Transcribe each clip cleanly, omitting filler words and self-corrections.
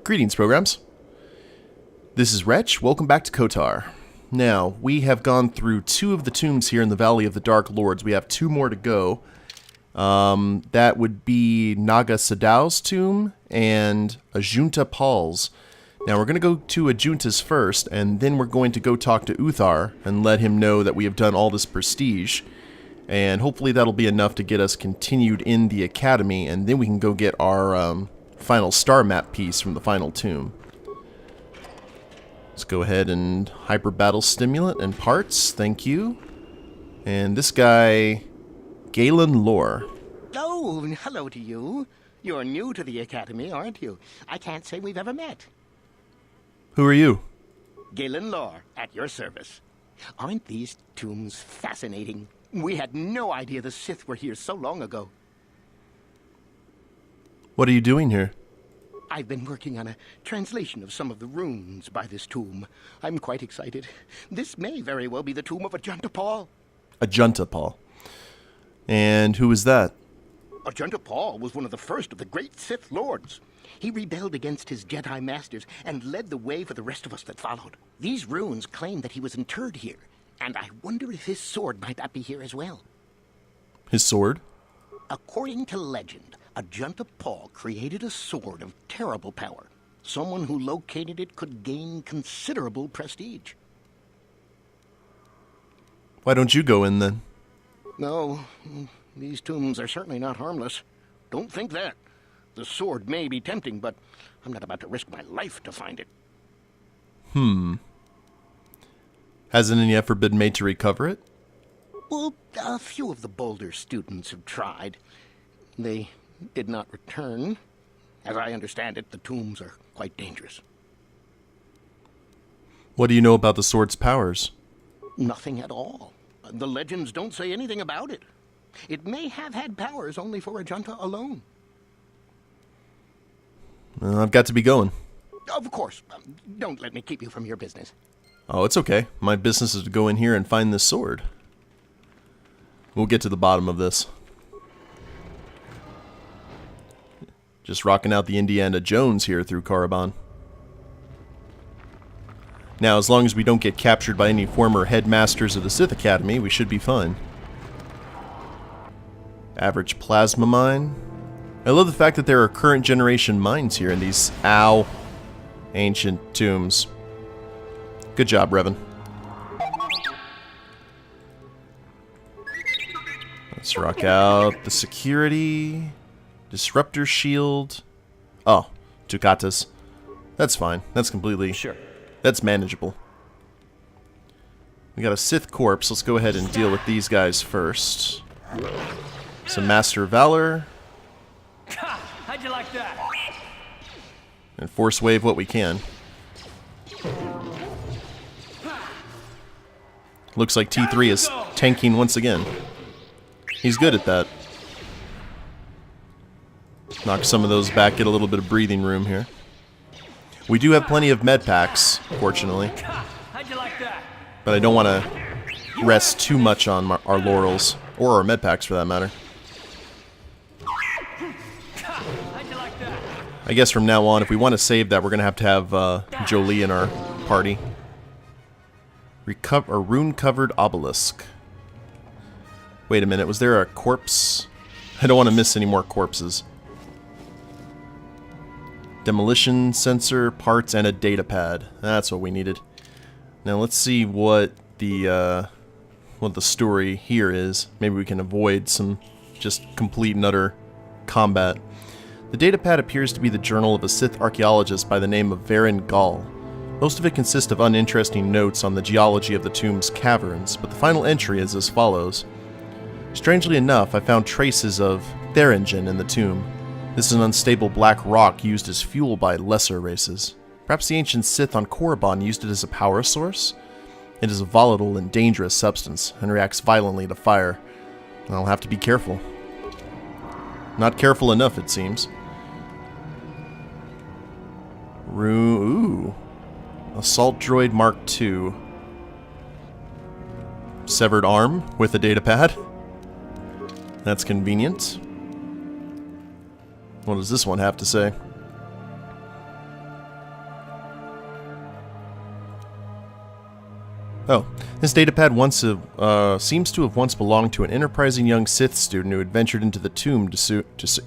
Greetings, programs. This is Wretch. Welcome back to Kotar. Now, we have gone through 2 of the tombs here in the Valley of the Dark Lords. We have 2 more to go. That would be Naga Sadao's tomb and Ajunta Pall's. Now, we're going to go to Ajunta's first, and then we're going to go talk to Uthar and let him know that we have done all this prestige. And hopefully that'll be enough to get us continued in the academy, and then we can go get our final star map piece from the final tomb. Let's go ahead and hyper battle stimulant and parts, thank you. And this guy, Galen Lore. Oh, hello to you. You're new to the academy, aren't you? I can't say we've ever met. Who are you? Galen Lore, at your service. Aren't these tombs fascinating? We had no idea the Sith were here so long ago. What are you doing here? I've been working on a translation of some of the runes by this tomb. I'm quite excited. This may very well be the tomb of Ajunta Pall. Ajunta Pall. And who is that? Ajunta Pall was one of the first of the great Sith Lords. He rebelled against his Jedi Masters and led the way for the rest of us that followed. These runes claim that he was interred here, and I wonder if his sword might not be here as well. His sword? According to legend, Ajunta Pall created a sword of terrible power. Someone who located it could gain considerable prestige. Why don't you go in then? No, these tombs are certainly not harmless. Don't think that. The sword may be tempting, but I'm not about to risk my life to find it. Hasn't any effort been made to recover it? Well, a few of the Boulder students have tried. They did not return. As I understand it, the tombs are quite dangerous. What do you know about the sword's powers? Nothing at all. The legends don't say anything about it. It may have had powers only for Ajunta alone. I've got to be going. Of course. Don't let me keep you from your business. Oh, it's okay. My business is to go in here and find this sword. We'll get to the bottom of this. Just rocking out the Indiana Jones here through Caravan. Now, as long as we don't get captured by any former headmasters of the Sith Academy, we should be fine. Average plasma mine. I love the fact that there are current generation mines here in these, ancient tombs. Good job, Revan. Let's rock out the security. Disruptor shield. Oh, Ducatas. That's fine. That's completely... Sure. That's manageable. We got a Sith corpse. Let's go ahead and deal with these guys first. Some Master Valor. How'd you like that? And force wave what we can. Looks like T3 is tanking once again. He's good at that. Knock some of those back, get a little bit of breathing room here. We do have plenty of med packs, fortunately. How'd you like that? But I don't want to rest too much on our laurels, or our med packs for that matter. How'd you like that? I guess from now on, if we want to save that, we're going to have Jolie in our party. A rune-covered obelisk. Wait a minute, was there a corpse? I don't want to miss any more corpses. Demolition sensor, parts, and a data pad. That's what we needed. Now let's see what the story here is. Maybe we can avoid some just complete and utter combat. The data pad appears to be the journal of a Sith archaeologist by the name of Varen Gall. Most of it consists of uninteresting notes on the geology of the tomb's caverns, but the final entry is as follows. Strangely enough, I found traces of Theringen in the tomb. This is an unstable black rock used as fuel by lesser races. Perhaps the ancient Sith on Korriban used it as a power source? It is a volatile and dangerous substance, and reacts violently to fire. I'll have to be careful. Not careful enough, it seems. Ooh. Assault Droid Mark II. Severed arm with a data pad. That's convenient. What does this one have to say? Oh, this datapad seems to have once belonged to an enterprising young Sith student who had ventured into the tomb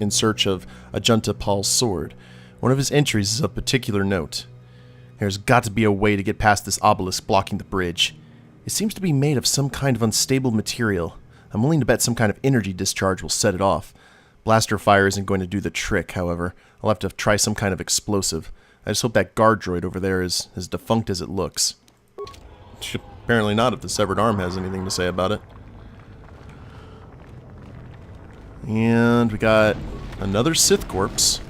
in search of Ajunta Pall's sword. One of his entries is of particular note. There's got to be a way to get past this obelisk blocking the bridge. It seems to be made of some kind of unstable material. I'm willing to bet some kind of energy discharge will set it off. Blaster fire isn't going to do the trick, however. I'll have to try some kind of explosive. I just hope that guard droid over there is as defunct as it looks. Apparently not, if the severed arm has anything to say about it. And we got another Sith corpse.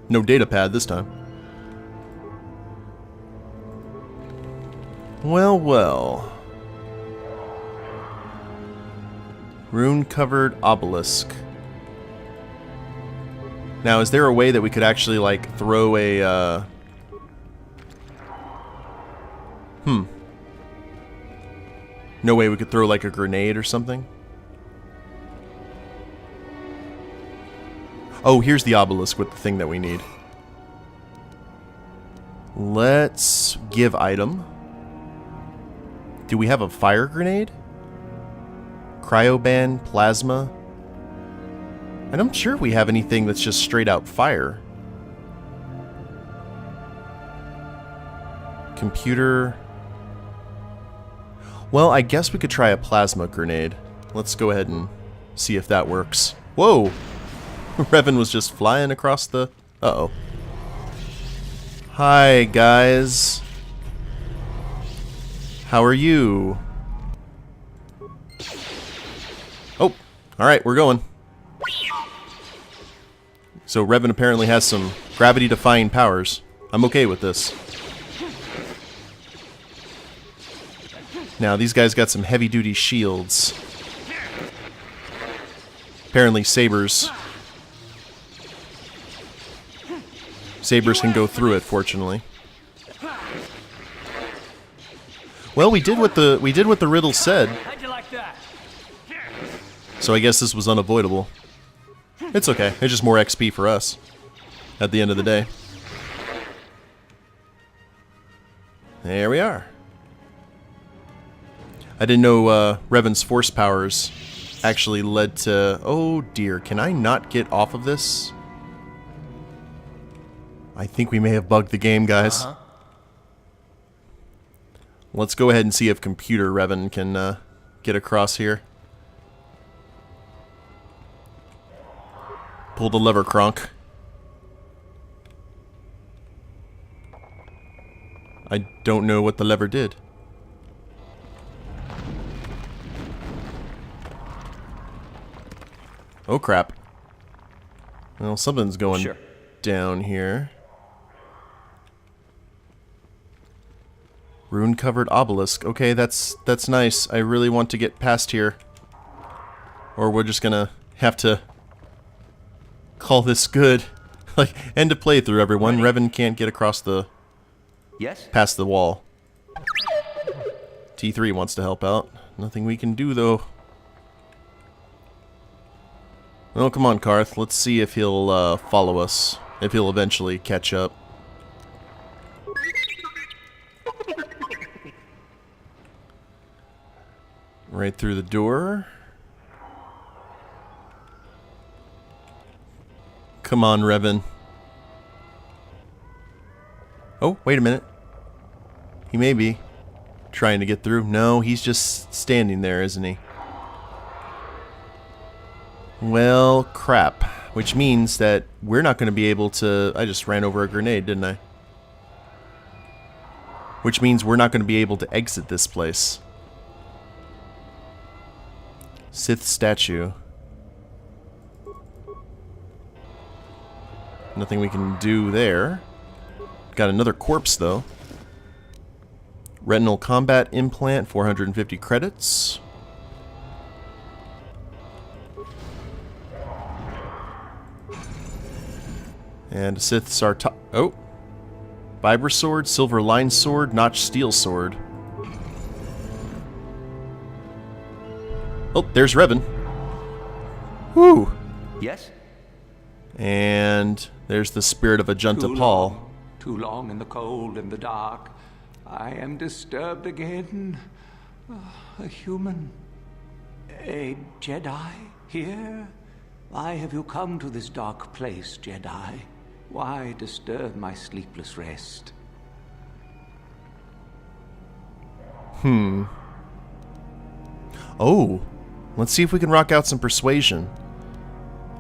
No datapad this time. Well, well. Rune-covered obelisk. Now, is there a way that we could actually, like, throw a, No way we could throw, like, a grenade or something? Oh, here's the obelisk with the thing that we need. Let's give item. Do we have a fire grenade? Cryoban, plasma. And I'm sure we have anything that's just straight out fire. Computer. Well, I guess we could try a plasma grenade. Let's go ahead and see if that works. Whoa! Revan was just flying across the... Uh-oh. Hi, guys. How are you? Oh, alright, we're going. So Revan apparently has some gravity-defying powers. I'm okay with this. Now, these guys got some heavy-duty shields. Apparently sabers. Sabers can go through it, fortunately. Well, we did what the riddle said. How'd you like that? So I guess this was unavoidable. It's okay. It's just more XP for us at the end of the day. There we are. I didn't know Revan's force powers actually led to... Oh dear, can I not get off of this? I think we may have bugged the game, guys. Let's go ahead and see if Computer Revan can get across here. Pull the lever, Kronk. I don't know what the lever did. Oh crap. Well, something's going down here. Rune-covered obelisk. Okay, that's nice. I really want to get past here. Or we're just gonna have to call this good. Like, end of playthrough, everyone. Revan can't get across the... past the wall. T3 wants to help out. Nothing we can do, though. Oh, come on, Karth. Let's see if he'll follow us. If he'll eventually catch up. Right through the door. Come on, Revan. Oh, wait a minute. He may be trying to get through. No, he's just standing there, isn't he? Well, crap. Which means that we're not going to be able to... I just ran over a grenade, didn't I? Which means we're not going to be able to exit this place. Sith statue. Nothing we can do there. Got another corpse, though. Retinal combat implant, 450 credits. And a Sith Sarta... Oh! Vibra sword, silver line sword, notched steel sword. Oh, there's Revan. Woo! Yes? And there's the spirit of Ajunta Pall. Too long in the cold and the dark. I am disturbed again. A human. A Jedi here? Why have you come to this dark place, Jedi? Why disturb my sleepless rest? Oh, let's see if we can rock out some persuasion.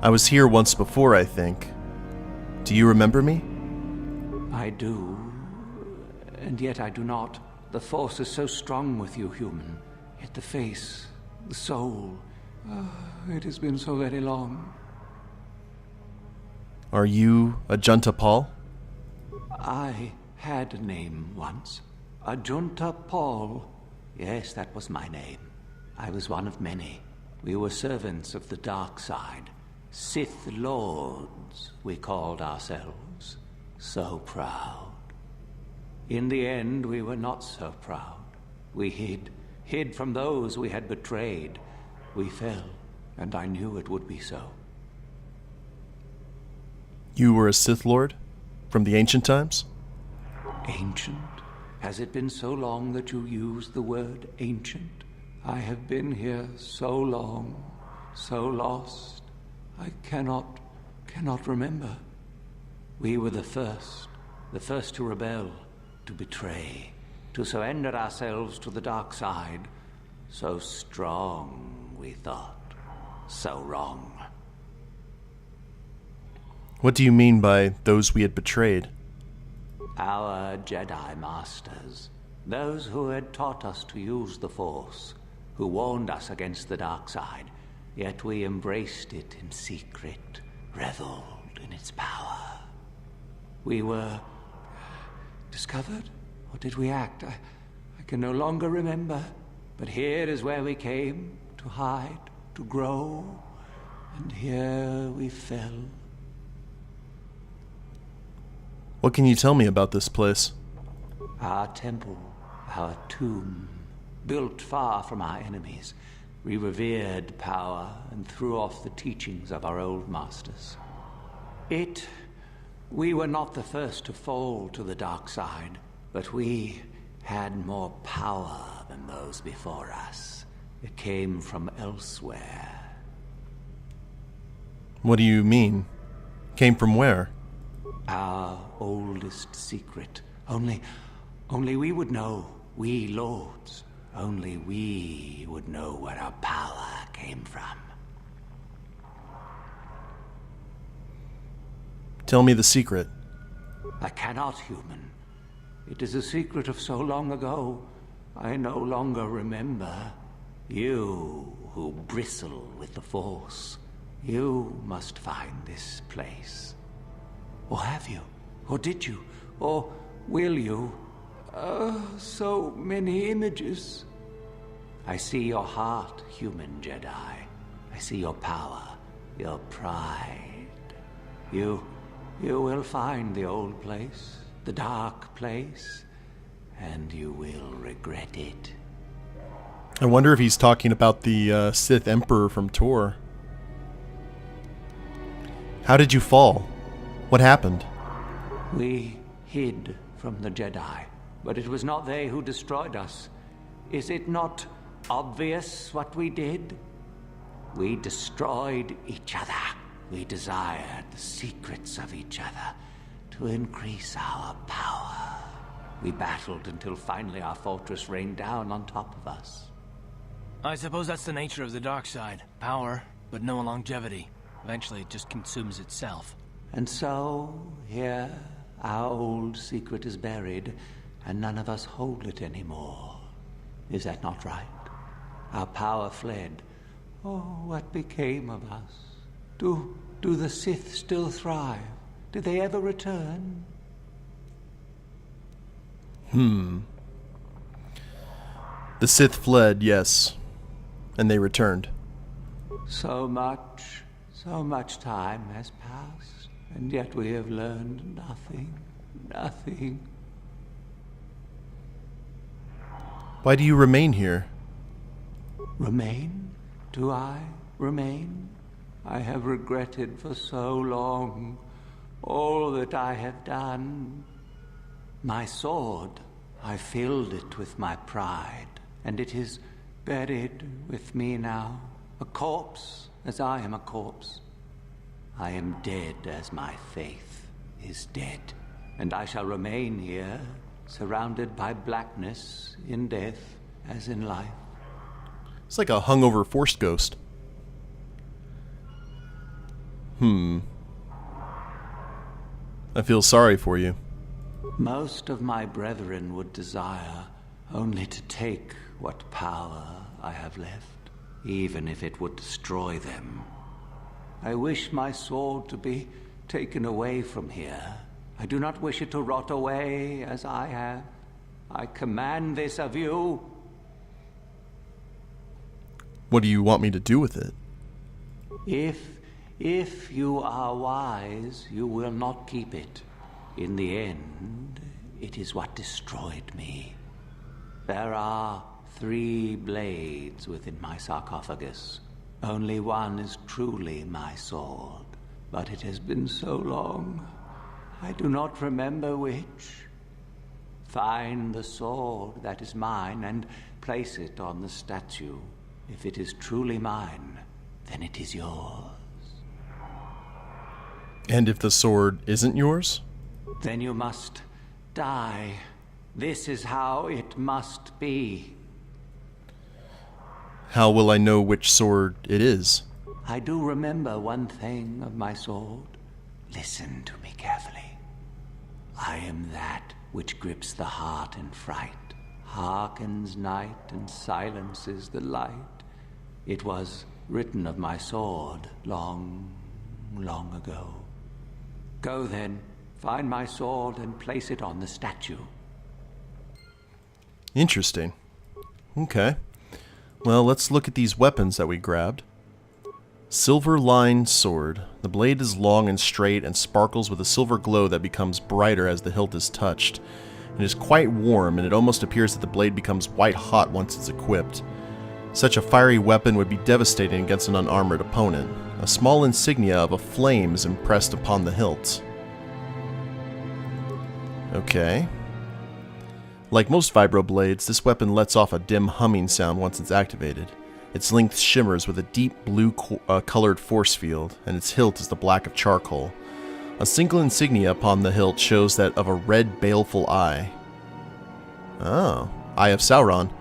I was here once before, I think. Do you remember me? I do, and yet I do not. The Force is so strong with you, human. Yet the face, the soul... it has been so very long. Are you Ajunta Pall? I had a name once. Ajunta Pall. Yes, that was my name. I was one of many. We were servants of the dark side. Sith Lords, we called ourselves. So proud. In the end, we were not so proud. We hid from those we had betrayed. We fell, and I knew it would be so. You were a Sith Lord? From the ancient times? Ancient? Has it been so long that you use the word ancient? I have been here so long, so lost. I cannot remember. We were the first to rebel, to betray, to surrender ourselves to the dark side. So strong, we thought. So wrong. What do you mean by those we had betrayed? Our Jedi Masters. Those who had taught us to use the Force. Who warned us against the dark side. Yet we embraced it in secret. Reveled in its power. We were... discovered? Or did we act? I can no longer remember. But here is where we came. To hide. To grow. And here we fell. What can you tell me about this place? Our temple, our tomb, built far from our enemies. We revered power and threw off the teachings of our old masters. We were not the first to fall to the dark side, but we had more power than those before us. It came from elsewhere. What do you mean? Came from where? Our oldest secret. Only we would know. We lords. Only we would know where our power came from. Tell me the secret. I cannot, human. It is a secret of so long ago, I no longer remember. You, who bristle with the Force, you must find this place. Or have you? Or did you? Or will you? So many images. I see your heart, human Jedi. I see your power, your pride. You will find the old place, the dark place, and you will regret it. I wonder if he's talking about the Sith Emperor from Tor. How did you fall? What happened? We hid from the Jedi, but it was not they who destroyed us. Is it not obvious what we did? We destroyed each other. We desired the secrets of each other to increase our power. We battled until finally our fortress rained down on top of us. I suppose that's the nature of the dark side. Power, but no longevity. Eventually it just consumes itself. And so, here, our old secret is buried, and none of us hold it anymore. Is that not right? Our power fled. Oh, what became of us? Do the Sith still thrive? Did they ever return? The Sith fled, yes. And they returned. So much time has passed, and yet we have learned nothing. Why do you remain here? Remain? Do I remain? I have regretted for so long all that I have done. My sword, I filled it with my pride, and it is buried with me now, a corpse as I am a corpse. I am dead as my faith is dead, and I shall remain here, surrounded by blackness in death as in life. It's like a hungover Force ghost. I feel sorry for you. Most of my brethren would desire only to take what power I have left, even if it would destroy them. I wish my sword to be taken away from here. I do not wish it to rot away as I have. I command this of you. What do you want me to do with it? If you are wise, you will not keep it. In the end, it is what destroyed me. There are 3 blades within my sarcophagus. Only one is truly my sword. But it has been so long, I do not remember which. Find the sword that is mine and place it on the statue. If it is truly mine, then it is yours. And if the sword isn't yours? Then you must die. This is how it must be. How will I know which sword it is? I do remember one thing of my sword. Listen to me carefully. I am that which grips the heart in fright, hearkens night and silences the light. It was written of my sword long, long ago. Go then, find my sword and place it on the statue. Interesting. Okay. Well, let's look at these weapons that we grabbed. Silver-lined sword. The blade is long and straight and sparkles with a silver glow that becomes brighter as the hilt is touched. It is quite warm, and it almost appears that the blade becomes white-hot once it's equipped. Such a fiery weapon would be devastating against an unarmored opponent. A small insignia of a flame is impressed upon the hilt. Okay. Like most vibroblades, this weapon lets off a dim humming sound once it's activated. Its length shimmers with a deep blue colored force field, and its hilt is the black of charcoal. A single insignia upon the hilt shows that of a red baleful eye. Oh, Eye of Sauron.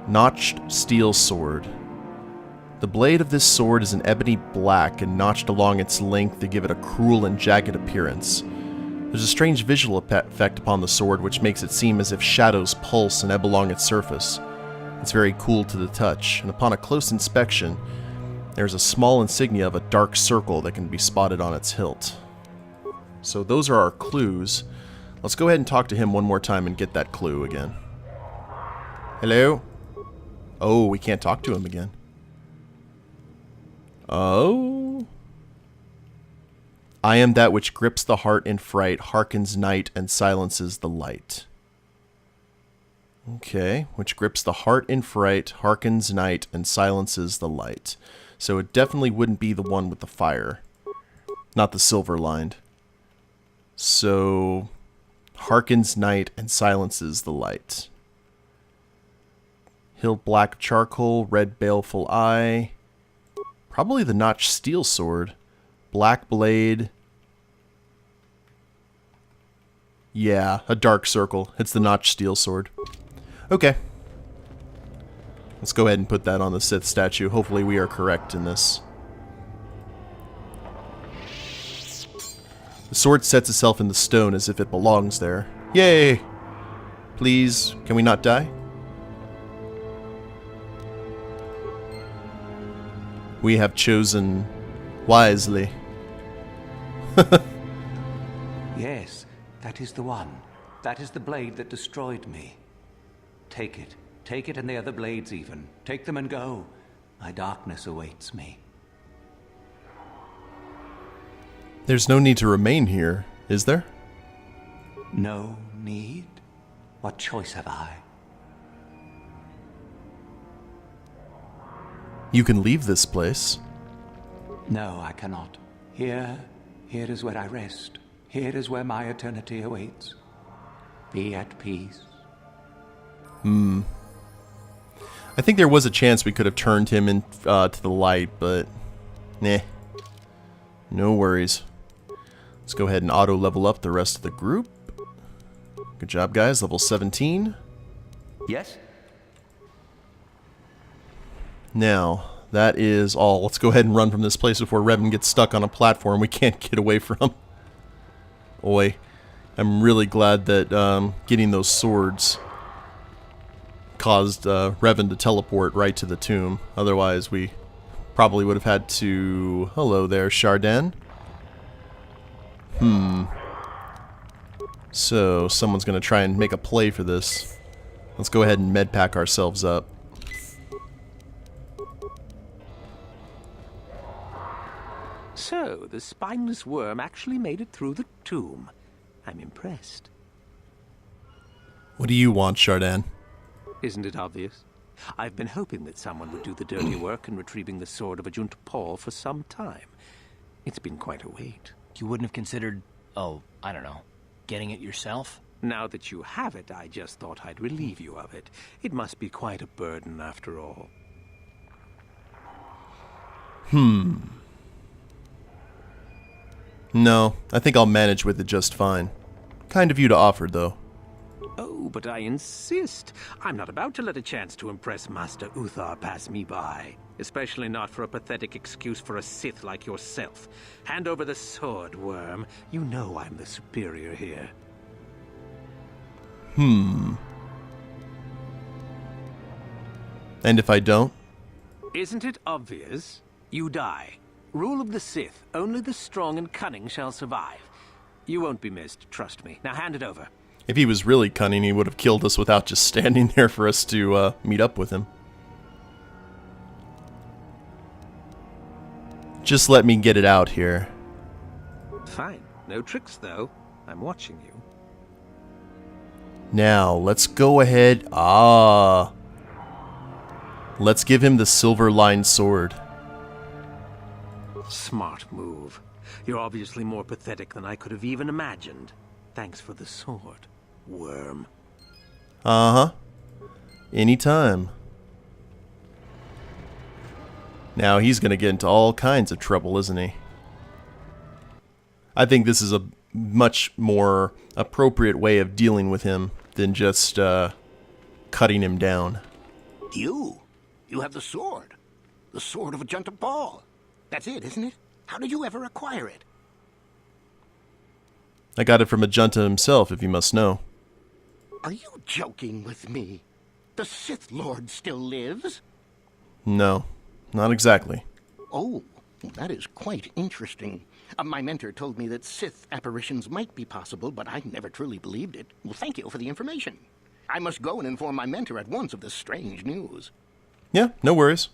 Notched steel sword. The blade of this sword is an ebony black and notched along its length to give it a cruel and jagged appearance. There's a strange visual effect upon the sword which makes it seem as if shadows pulse and ebb along its surface. It's very cool to the touch, and upon a close inspection, there's a small insignia of a dark circle that can be spotted on its hilt. So those are our clues. Let's go ahead and talk to him one more time and get that clue again. Hello? Oh, we can't talk to him again. Oh? I am that which grips the heart in fright, hearkens night, and silences the light. Okay, which grips the heart in fright, hearkens night, and silences the light. So it definitely wouldn't be the one with the fire. Not the silver-lined. So, hearkens night and silences the light. Hilt black charcoal, red baleful eye. Probably the notched steel sword. Black blade. Yeah, a dark circle. It's the notched steel sword. Okay. Let's go ahead and put that on the Sith statue. Hopefully we are correct in this. The sword sets itself in the stone as if it belongs there. Yay! Please, can we not die? We have chosen wisely. Yes, that is the one. That is the blade that destroyed me. Take it. Take it and the other blades even. Take them and go. My darkness awaits me. There's no need to remain here, is there? No need? What choice have I? You can leave this place. No, I cannot. Here Here is where I rest. Here is where my eternity awaits. Be at peace, I think there was a chance we could have turned him in to the light, but nah. No worries. Let's go ahead and auto level up the rest of the group. Good job, guys. Level 17. Yes? Now, that is all. Let's go ahead and run from this place before Revan gets stuck on a platform we can't get away from. Oi. I'm really glad that getting those swords caused Revan to teleport right to the tomb. Otherwise, we probably would have had to... Hello there, Shaardan. So, someone's going to try and make a play for this. Let's go ahead and medpack ourselves up. So, the spineless worm actually made it through the tomb. I'm impressed. What do you want, Shaardan? Isn't it obvious? I've been hoping that someone would do the dirty work in retrieving the sword of Ajunta Pall for some time. It's been quite a wait. You wouldn't have considered, oh, I don't know, getting it yourself? Now that you have it, I just thought I'd relieve you of it. It must be quite a burden after all. No, I think I'll manage with it just fine. Kind of you to offer, though. Oh, but I insist. I'm not about to let a chance to impress Master Uthar pass me by. Especially not for a pathetic excuse for a Sith like yourself. Hand over the sword, worm. You know I'm the superior here. And if I don't? Isn't it obvious? You die. Rule of the Sith. Only the strong and cunning shall survive. You won't be missed, trust me. Now hand it over. If he was really cunning, he would have killed us without just standing there for us to meet up with him. Just let me get it out here. Fine. No tricks, though. I'm watching you. Now, let's go ahead. Let's give him the silver-lined sword. Smart move. You're obviously more pathetic than I could have even imagined. Thanks for the sword, worm. Uh-huh. Anytime. Now he's gonna get into all kinds of trouble, isn't he? I think this is a much more appropriate way of dealing with him than just cutting him down. You have the sword. The sword of Ajunta Pall. That's it, isn't it? How did you ever acquire it? I got it from Ajunta himself, if you must know. Are you joking with me? The Sith Lord still lives? No, not exactly. Oh, that is quite interesting. My mentor told me that Sith apparitions might be possible, but I never truly believed it. Well, thank you for the information. I must go and inform my mentor at once of this strange news. Yeah, no worries.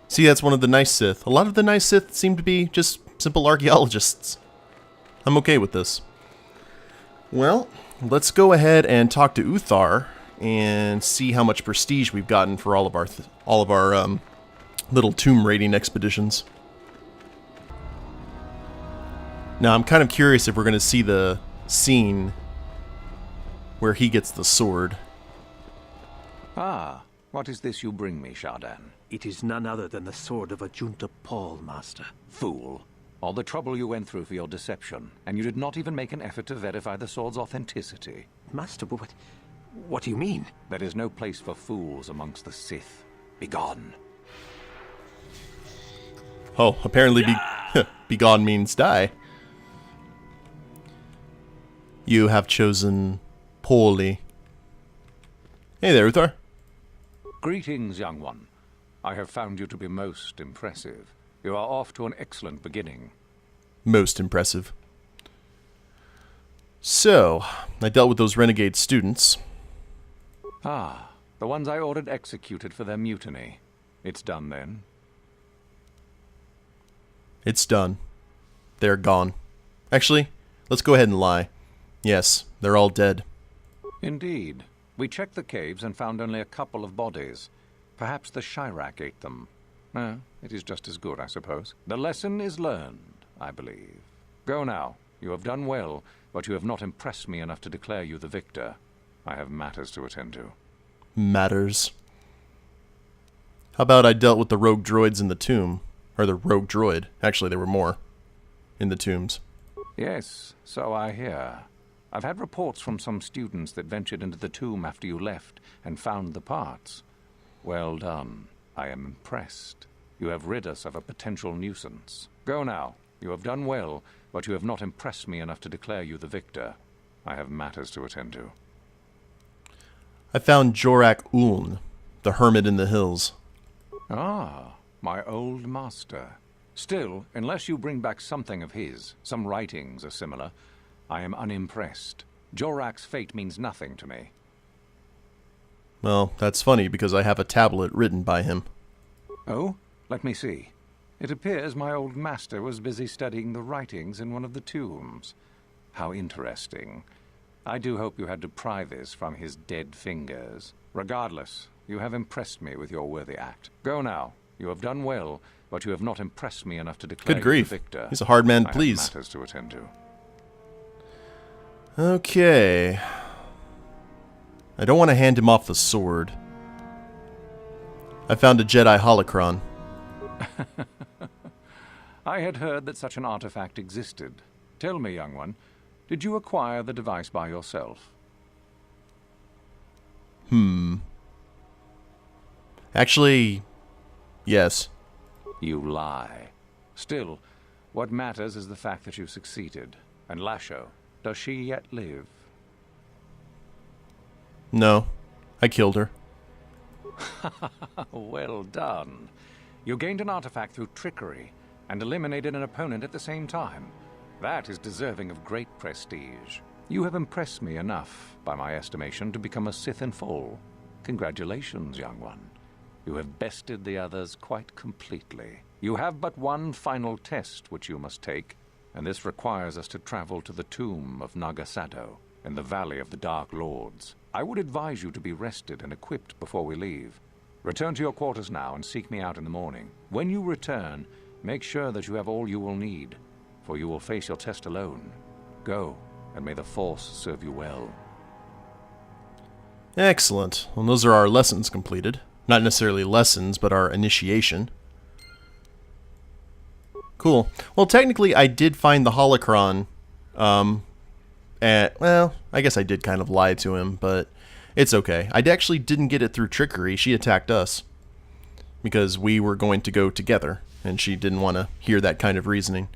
See, that's one of the nice Sith. A lot of the nice Sith seem to be just simple archaeologists. I'm okay with this. Well, let's go ahead and talk to Uthar and see how much prestige we've gotten for all of our little tomb raiding expeditions. Now, I'm kind of curious if we're going to see the scene where he gets the sword. Ah, what is this you bring me, Shaardan? It is none other than the sword of Ajunta Pall, Master. Fool. All the trouble you went through for your deception, and you did not even make an effort to verify the sword's authenticity. Master, but what do you mean? There is no place for fools amongst the Sith. Begone. Oh, apparently begone means die. You have chosen poorly. Hey there, Uthar. Greetings, young one. I have found you to be most impressive. You are off to an excellent beginning. Most impressive. So, I dealt with those renegade students. Ah, the ones I ordered executed for their mutiny. It's done then. It's done. They're gone. Actually, let's go ahead and lie. Yes, they're all dead. Indeed. We checked the caves and found only a couple of bodies. Perhaps the Shirak ate them. It is just as good, I suppose. The lesson is learned, I believe. Go now. You have done well, but you have not impressed me enough to declare you the victor. I have matters to attend to. Matters. How about I dealt with the rogue droids in the tomb? Or the rogue droid. Actually, there were more in the tombs. Yes, so I hear. I've had reports from some students that ventured into the tomb after you left and found the parts. Well done. I am impressed. You have rid us of a potential nuisance. Go now. You have done well, but you have not impressed me enough to declare you the victor. I have matters to attend to. I found Jorak Uln, the hermit in the hills. Ah, my old master. Still, unless you bring back something of his, some writings are similar, I am unimpressed. Jorak's fate means nothing to me. Well, that's funny because I have a tablet written by him. Oh? Let me see. It appears my old master was busy studying the writings in one of the tombs. How interesting. I do hope you had to pry this from his dead fingers. Regardless, you have impressed me with your worthy act. Go now. You have done well, but you have not impressed me enough to declare Good grief. you the victor. He's a hard man to I please. have matters to attend to. Okay. I don't want to hand him off the sword. I found a Jedi holocron. I had heard that such an artifact existed. Tell me, young one, did you acquire the device by yourself? Actually, yes. You lie. Still, what matters is the fact that you succeeded. And Lasho, does she yet live? No. I killed her. Well done. You gained an artifact through trickery and eliminated an opponent at the same time. That is deserving of great prestige. You have impressed me enough, by my estimation, to become a Sith in full. Congratulations, young one. You have bested the others quite completely. You have but one final test which you must take, and this requires us to travel to the tomb of Nagasado in the Valley of the Dark Lords. I would advise you to be rested and equipped before we leave. Return to your quarters now and seek me out in the morning. When you return, make sure that you have all you will need, for you will face your test alone. Go, and may the Force serve you well. Excellent. Well, those are our lessons completed. Not necessarily lessons, but our initiation. Cool. Well, technically, I did find the holocron. Well, I guess I did kind of lie to him, but it's okay. I actually didn't get it through trickery. She attacked us because we were going to go together, and she didn't want to hear that kind of reasoning.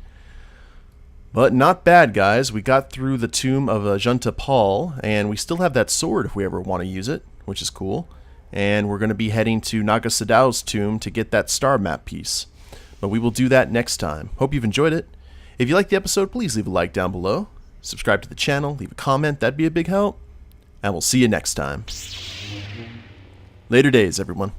But not bad, guys. We got through the tomb of Ajunta Pall, and we still have that sword if we ever want to use it, which is cool. And we're going to be heading to Nagasado's tomb to get that star map piece. But we will do that next time. Hope you've enjoyed it. If you liked the episode, please leave a like down below. Subscribe to the channel, leave a comment, that'd be a big help. And we'll see you next time. Later days, everyone.